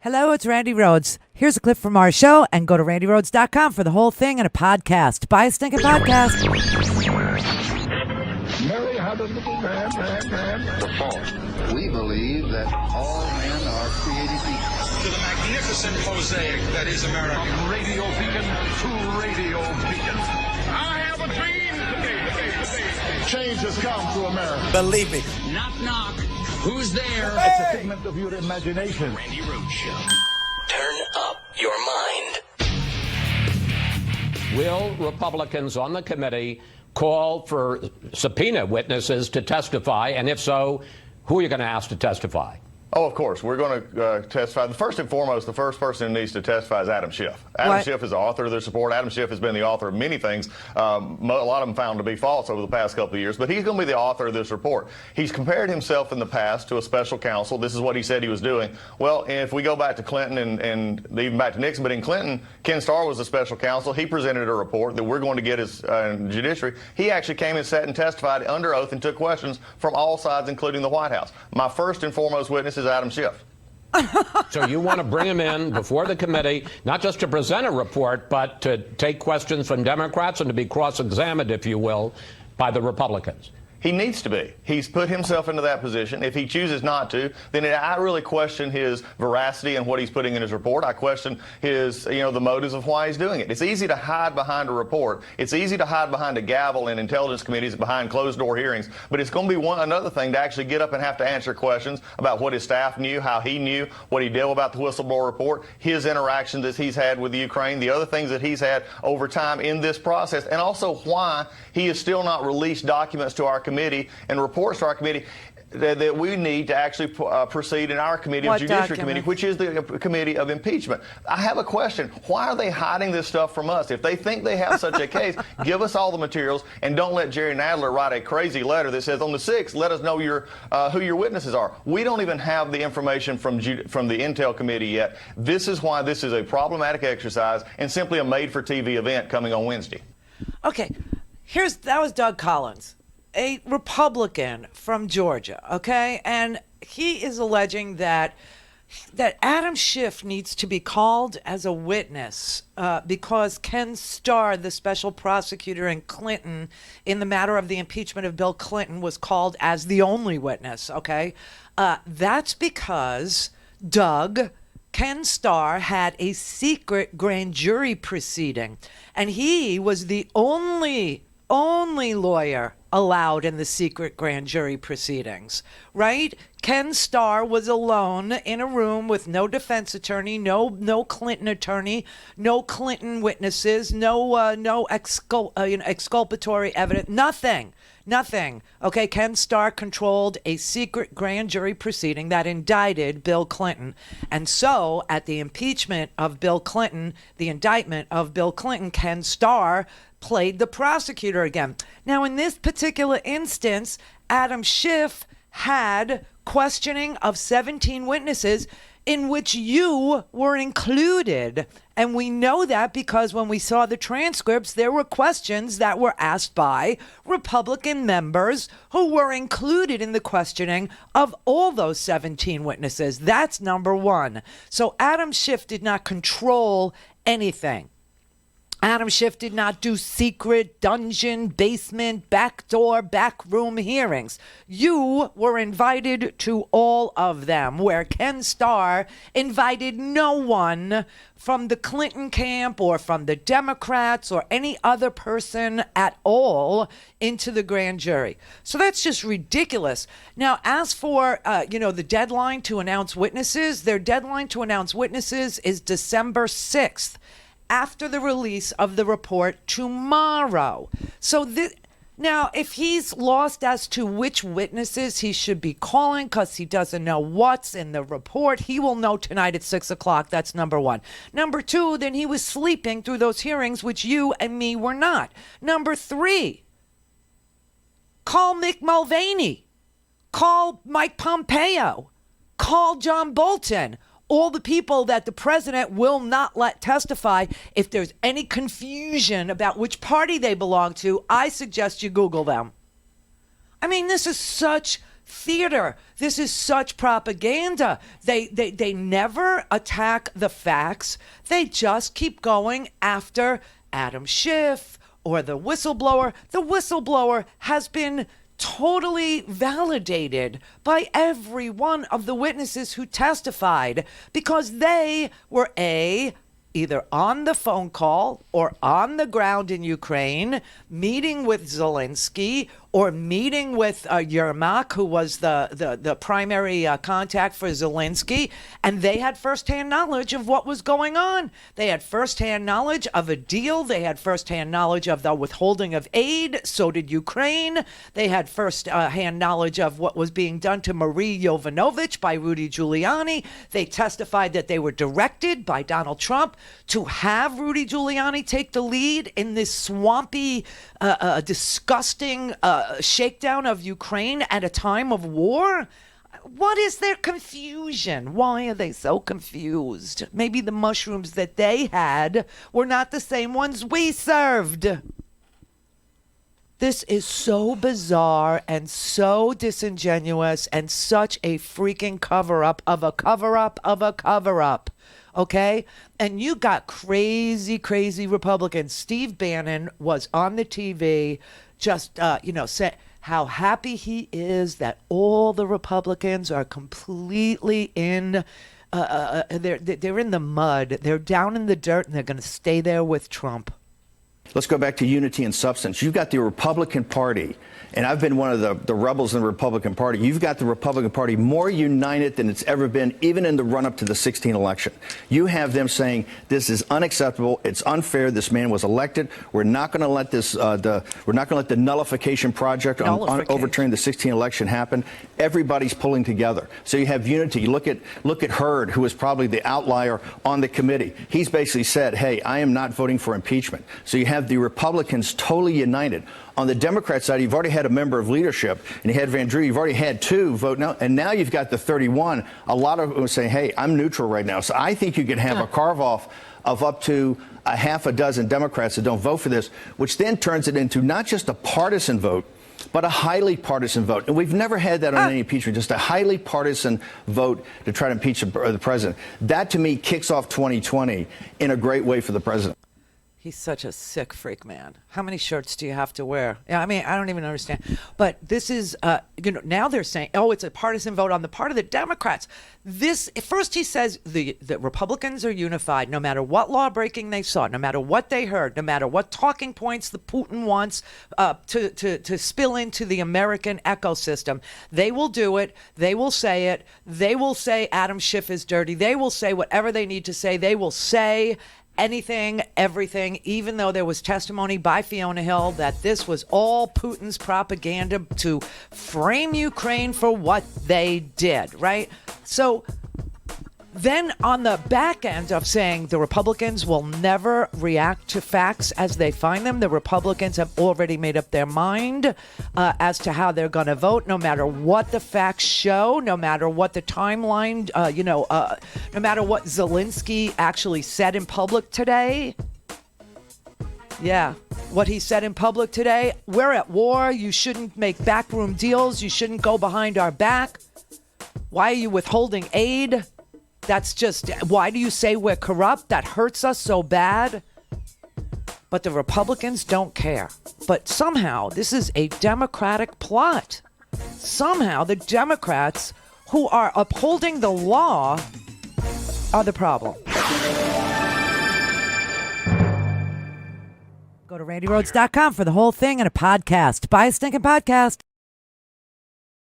Hello, it's Randi Rhodes. Here's a clip from our show, and go to randyrhodes.com for the whole thing and a podcast. Buy a stinking podcast. Mary had a little lamb. The fall. We believe that all men are created equal. To the magnificent mosaic that is America. From radio beacon to radio beacon. I have a dream today. Change has come to America. Believe me. Knock, knock. Who's there? It's a figment of your imagination. Randi Rhodes Show. Turn up your mind. Will Republicans on the committee call for subpoena witnesses to testify? And if so, who are you going to ask to testify? Oh, of course. We're going to testify. First and foremost, the first person who needs to testify is Adam Schiff. Adam Schiff is the author of this report. Adam Schiff has been the author of many things, a lot of them found to be false over the past couple of years, but he's going to be the author of this report. He's compared himself in the past to a special counsel. This is what he said he was doing. Well, if we go back to Clinton and even back to Nixon, but in Clinton, Ken Starr was the special counsel. He presented a report that we're going to get as judiciary. He actually came and sat and testified under oath and took questions from all sides, including the White House. My first and foremost witness is Adam Schiff. So you want to bring him in before the committee, not just to present a report, but to take questions from Democrats and to be cross-examined, if you will, by the Republicans? He needs to be. He's put himself into that position. If he chooses not to, then I really question his veracity and what he's putting in his report. I question his, the motives of why he's doing it. It's easy to hide behind a report. It's easy to hide behind a gavel in intelligence committees, behind closed-door hearings. But it's going to be another thing to actually get up and have to answer questions about what his staff knew, how he knew, what he did about the whistleblower report, his interactions that he's had with Ukraine, the other things that he's had over time in this process, and also why he has still not released documents to our committee and reports to our committee that we need to actually proceed in our committee of Judiciary Committee, which is the Committee of Impeachment. I have a question. Why are they hiding this stuff from us? If they think they have such a case, give us all the materials and don't let Jerry Nadler write a crazy letter that says, on the 6th, let us know who your witnesses are. We don't even have the information from the Intel Committee yet. This is why this is a problematic exercise and simply a made-for-TV event coming on Wednesday. Okay, that was Doug Collins, a Republican from Georgia, okay? And he is alleging that Adam Schiff needs to be called as a witness because Ken Starr, the special prosecutor in Clinton, in the matter of the impeachment of Bill Clinton, was called as the only witness, okay? That's because Ken Starr had a secret grand jury proceeding, and he was the only lawyer allowed in the secret grand jury proceedings, right? Ken Starr was alone in a room with no defense attorney, no Clinton attorney, no Clinton witnesses, no exculpatory evidence, nothing. Okay, Ken Starr controlled a secret grand jury proceeding that indicted Bill Clinton. And so at the impeachment of Bill Clinton, the indictment of Bill Clinton, Ken Starr played the prosecutor again. Now, in this particular instance, Adam Schiff had questioning of 17 witnesses in which you were included. And we know that because when we saw the transcripts, there were questions that were asked by Republican members who were included in the questioning of all those 17 witnesses. That's number one. So Adam Schiff did not control anything. Adam Schiff did not do secret, dungeon, basement, backdoor, backroom hearings. You were invited to all of them, where Ken Starr invited no one from the Clinton camp or from the Democrats or any other person at all into the grand jury. So that's just ridiculous. Now, as for, the deadline to announce witnesses, their deadline to announce witnesses is December 6th. After the release of the report tomorrow. So now, if he's lost as to which witnesses he should be calling because he doesn't know what's in the report, he will know tonight at 6 o'clock. That's number one. Number two, then he was sleeping through those hearings, which you and me were not. Number three, call Mick Mulvaney. Call Mike Pompeo. Call John Bolton. All the people that the president will not let testify. If there's any confusion about which party they belong to, I suggest you Google them. I mean, this is such theater. This is such propaganda. They never attack the facts. They just keep going after Adam Schiff or the whistleblower. The whistleblower has been totally validated by every one of the witnesses who testified because they were either on the phone call or on the ground in Ukraine, meeting with Zelensky or meeting with Yermak, who was the primary contact for Zelensky, and they had firsthand knowledge of what was going on. They had firsthand knowledge of a deal. They had firsthand knowledge of the withholding of aid. So did Ukraine. They had firsthand knowledge of what was being done to Marie Yovanovitch by Rudy Giuliani. They testified that they were directed by Donald Trump to have Rudy Giuliani take the lead in this swampy, disgusting shakedown of Ukraine at a time of war. What is their confusion? Why are they so confused? Maybe the mushrooms that they had were not the same ones we served. This is so bizarre and so disingenuous and such a freaking cover-up of a cover-up of a cover-up. Okay? And you got crazy, crazy Republicans. Steve Bannon was on the TV just, said how happy he is that all the Republicans are completely in, they're in the mud. They're down in the dirt, and they're going to stay there with Trump. Let's go back to unity and substance. You've got the Republican Party, and I've been one of the rebels in the Republican Party. You've got the Republican Party more united than it's ever been, even in the run-up to the 2016 election. You have them saying this is unacceptable, it's unfair, this man was elected. We're not going to let this, we're not going to let the nullification project on overturning the 2016 election happen. Everybody's pulling together. So you have unity. You look at Hurd, who is probably the outlier on the committee. He's basically said, hey, I am not voting for impeachment. So you have the Republicans totally united. On the Democrat side, you've already had a member of leadership, and you had Van Drew. You've already had 2 vote no, and now you've got the 31. A lot of them saying, hey, I'm neutral right now. So I think you could have a carve-off of up to a half a dozen Democrats that don't vote for this, which then turns it into not just a partisan vote, but a highly partisan vote. And we've never had that on any impeachment, just a highly partisan vote to try to impeach the president. That, to me, kicks off 2020 in a great way for the president. He's such a sick freak, man. How many shirts do you have to wear? Yeah, I mean, I don't even understand. But this is, now they're saying, oh, it's a partisan vote on the part of the Democrats. First he says the Republicans are unified no matter what law breaking they saw, no matter what they heard, no matter what talking points the Putin wants to spill into the American ecosystem. They will do it. They will say it. They will say Adam Schiff is dirty. They will say whatever they need to say. They will say anything, everything, even though there was testimony by Fiona Hill that this was all Putin's propaganda to frame Ukraine for what they did, right? So then on the back end of saying the Republicans will never react to facts as they find them, the Republicans have already made up their mind as to how they're going to vote, no matter what the facts show, no matter what the timeline, no matter what Zelensky actually said in public today. Yeah, what he said in public today, we're at war, you shouldn't make backroom deals, you shouldn't go behind our back. Why are you withholding aid? That's just, why do you say we're corrupt? That hurts us so bad. But the Republicans don't care. But somehow this is a Democratic plot. Somehow the Democrats who are upholding the law are the problem. Go to RandiRhodes.com for the whole thing and a podcast. Buy a stinking podcast.